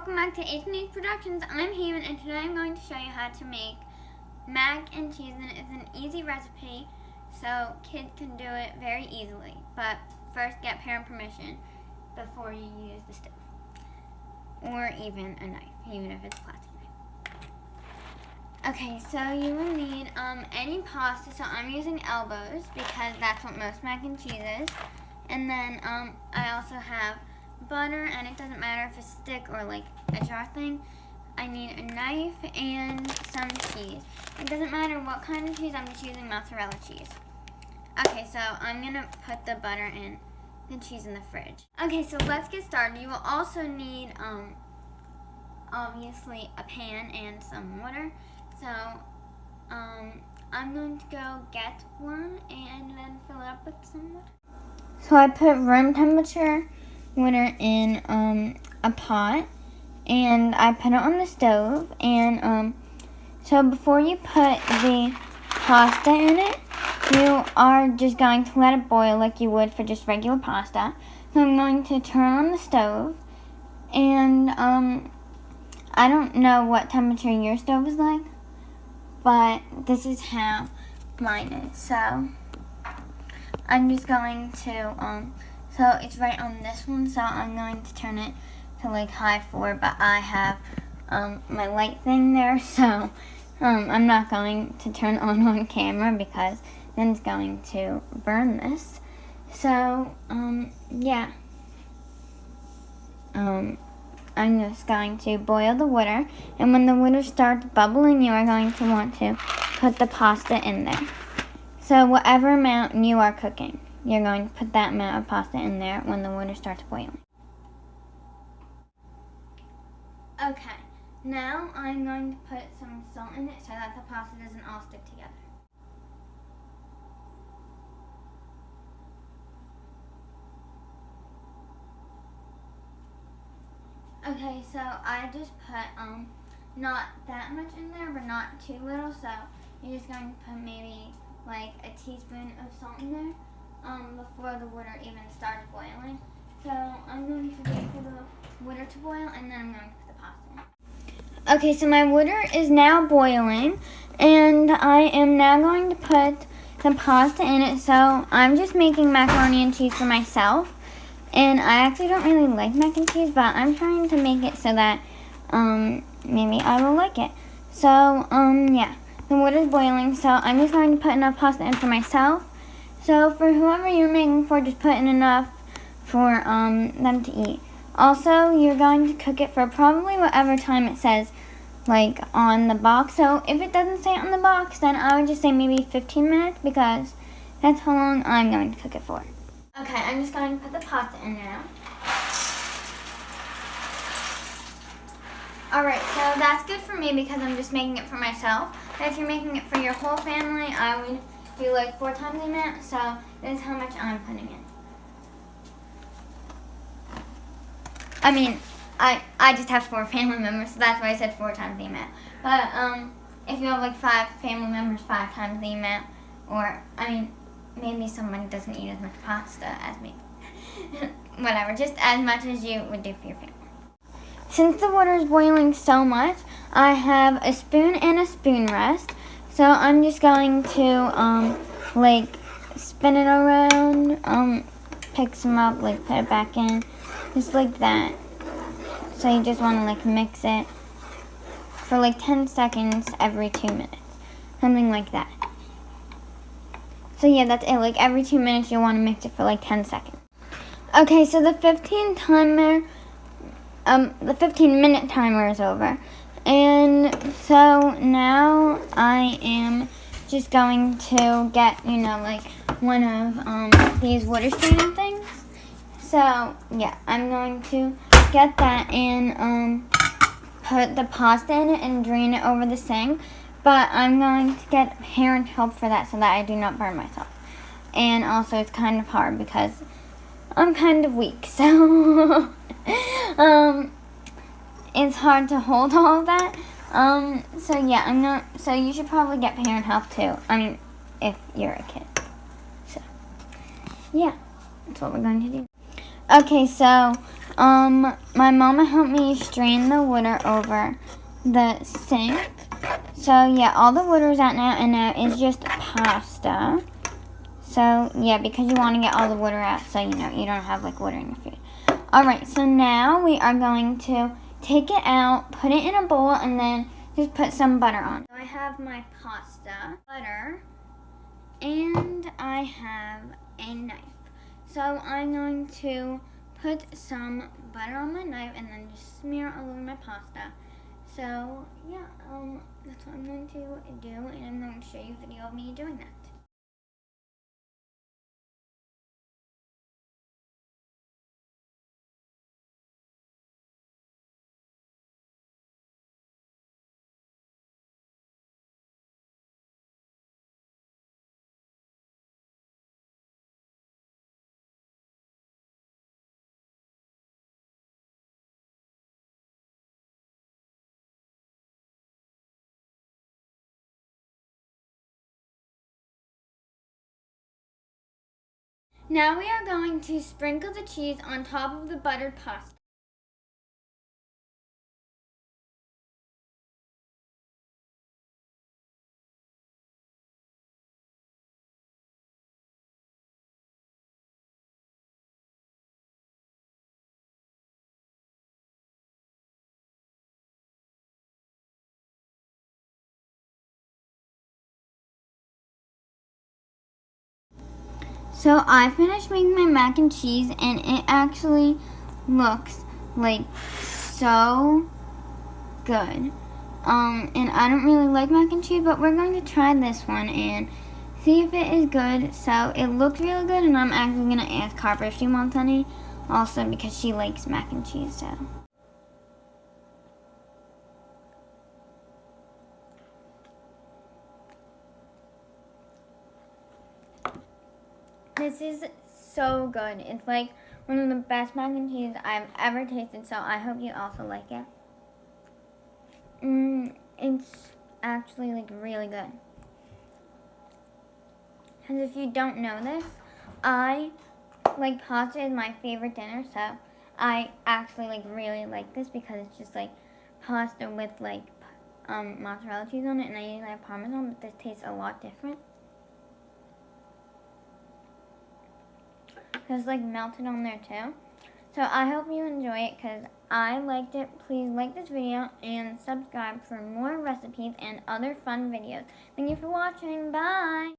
welcome back to H&H Productions. I'm Haven, and today I'm going to show you how to make mac and cheese, and it's an easy recipe, so kids can do it very easily. But first, get parent permission before you use the stove, or even a knife, even if it's a plastic knife. Okay, so you will need any pasta. So I'm using elbows because that's what most mac and cheese is. And then I also have butter, and it doesn't matter if it's a stick or like a jar thing. I need a knife and some cheese. It doesn't matter what kind of cheese, I'm just using mozzarella cheese. Okay, so I'm gonna put the butter and the cheese in the fridge. Okay, so let's get started. You will also need obviously a pan and some water. So I'm going to go get one and then fill it up with some water. So I put room temperature water in a pot, and I put it on the stove. And so before you put the pasta in it, you are just going to let it boil like you would for just regular pasta. So I'm going to turn on the stove, and I don't know what temperature your stove is like, but this is how mine is. So I'm just going to so it's right on this one, so I'm going to turn it to like high 4, but I have my light thing there, so I'm not going to turn on camera because then it's going to burn this. So yeah, I'm just going to boil the water, and when the water starts bubbling, you are going to want to put the pasta in there. So whatever amount you are cooking, you're going to put that amount of pasta in there when the water starts boiling. Okay, now I'm going to put some salt in it so that the pasta doesn't all stick together. Okay, so I just put not that much in there, but not too little, so you're just going to put maybe like a teaspoon of salt in there before the water even starts boiling. So I'm going to wait for the water to boil, and then I'm going to put the pasta in. Okay, so my water is now boiling, and I am now going to put the pasta in it. So I'm just making macaroni and cheese for myself, and I actually don't really like mac and cheese, but I'm trying to make it so that maybe I will like it. So yeah. The water is boiling, so I'm just going to put enough pasta in for myself. So for whoever you're making for, just put in enough for them to eat. Also, you're going to cook it for probably whatever time it says, like on the box. So if it doesn't say on the box, then I would just say maybe 15 minutes, because that's how long I'm going to cook it for. Okay, I'm just going to put the pasta in now. Alright, so that's good for me because I'm just making it for myself. But if you're making it for your whole family, I would do like 4 times the amount. So this is how much I'm putting in. I mean, I just have 4 family members, so that's why I said 4 times the amount. But if you have like 5 family members, 5 times the amount. Or, I mean, maybe someone doesn't eat as much pasta as me. Whatever, just as much as you would do for your family. Since the water is boiling so much, I have a spoon and a spoon rest. So I'm just going to like spin it around, pick some up, like put it back in, just like that. So you just want to like mix it for like 10 seconds every 2 minutes, something like that. So yeah, that's it. Like every 2 minutes you want to mix it for like 10 seconds. Okay, so the 15-minute timer is over. And so now I am just going to get, like one of these water straining things. So yeah, I'm going to get that and put the pasta in it and drain it over the sink. But I'm going to get parent help for that so that I do not burn myself. And also it's kind of hard because I'm kind of weak, so it's hard to hold all of that. So yeah, so you should probably get parent help too. I mean, if you're a kid. So yeah, that's what we're going to do. Okay, so My mama helped me strain the water over the sink. So yeah, all the water's out now, and now it's just pasta. So yeah, because you want to get all the water out, so you don't have like water in your food. Alright, so now we are going to take it out, put it in a bowl, and then just put some butter on. So I have my pasta, butter, and I have a knife. So I'm going to put some butter on my knife and then just smear it all over my pasta. So yeah, that's what I'm going to do, and I'm going to show you a video of me doing that. Now we are going to sprinkle the cheese on top of the buttered pasta. So I finished making my mac and cheese, and it actually looks like so good. And I don't really like mac and cheese, but we're going to try this one and see if it is good. So it looks really good, and I'm actually going to ask Harper if she wants any also, because she likes mac and cheese. So this is so good. It's like one of the best mac and cheese I've ever tasted, so I hope you also like it. It's actually like really good. Because if you don't know this, pasta is my favorite dinner, so I actually really like this because it's just like pasta with mozzarella cheese on it, and I usually have Parmesan, but this tastes a lot different. Because it's melted on there too. So I hope you enjoy it because I liked it. Please like this video and subscribe for more recipes and other fun videos. Thank you for watching. Bye!